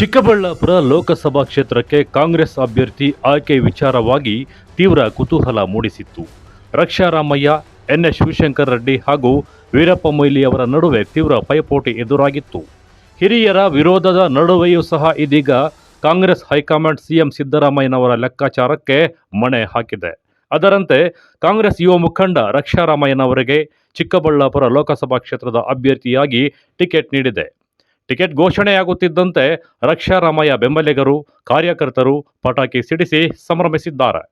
ಚಿಕ್ಕಬಳ್ಳಾಪುರ ಲೋಕಸಭಾ ಕ್ಷೇತ್ರಕ್ಕೆ ಕಾಂಗ್ರೆಸ್ ಅಭ್ಯರ್ಥಿ ಆಯ್ಕೆ ವಿಚಾರವಾಗಿ ತೀವ್ರ ಕುತೂಹಲ ಮೂಡಿಸಿತ್ತು. ರಕ್ಷಾರಾಮಯ್ಯ, ಎನ್ಎಸ್ ಶಿವಶಂಕರ್ ರೆಡ್ಡಿ ಹಾಗೂ ವೀರಪ್ಪ ಮೊಯ್ಲಿ ಅವರ ನಡುವೆ ತೀವ್ರ ಪೈಪೋಟಿ ಎದುರಾಗಿತ್ತು. ಹಿರಿಯರ ವಿರೋಧದ ನಡುವೆಯೂ ಸಹ ಇದೀಗ ಕಾಂಗ್ರೆಸ್ ಹೈಕಮಾಂಡ್ ಸಿಎಂ ಸಿದ್ದರಾಮಯ್ಯನವರ ಲೆಕ್ಕಾಚಾರಕ್ಕೆ ಮಣೆ ಹಾಕಿದೆ. ಅದರಂತೆ ಕಾಂಗ್ರೆಸ್ ಯುವ ಮುಖಂಡ ರಕ್ಷಾರಾಮಯ್ಯನವರಿಗೆ ಚಿಕ್ಕಬಳ್ಳಾಪುರ ಲೋಕಸಭಾ ಕ್ಷೇತ್ರದ ಅಭ್ಯರ್ಥಿಯಾಗಿ ಟಿಕೆಟ್ ನೀಡಿದೆ. ಟಿಕೆಟ್ ಘೋಷಣೆಯಾಗುತ್ತಿದ್ದಂತೆ ರಕ್ಷಾರಾಮಯ್ಯ ಬೆಂಬಲಿಗರು, ಕಾರ್ಯಕರ್ತರು ಪಟಾಕಿ ಸಿಡಿಸಿ ಸಂಭ್ರಮಿಸಿದ್ದಾರೆ.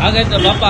ಆಗೈತೆ ಬಾಪ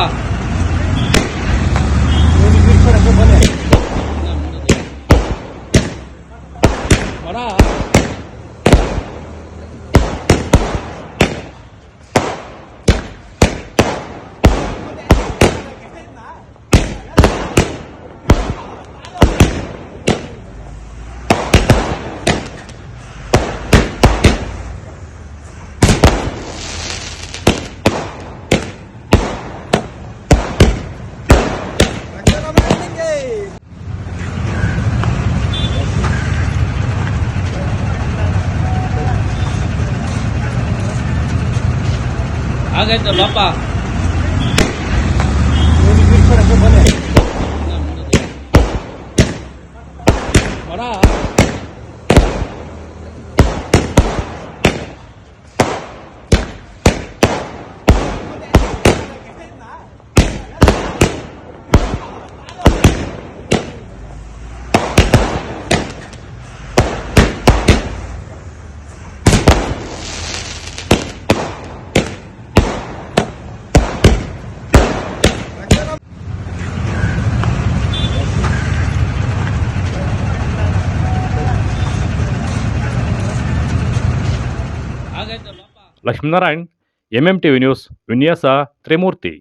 ಲಕ್ಷ್ಮೀನಾರಾಯಣ್, ಎಂಎಂ ಟಿವಿ ನ್ಯೂಸ್, ವಿನ್ಯಾಸ ತ್ರಿಮೂರ್ತಿ.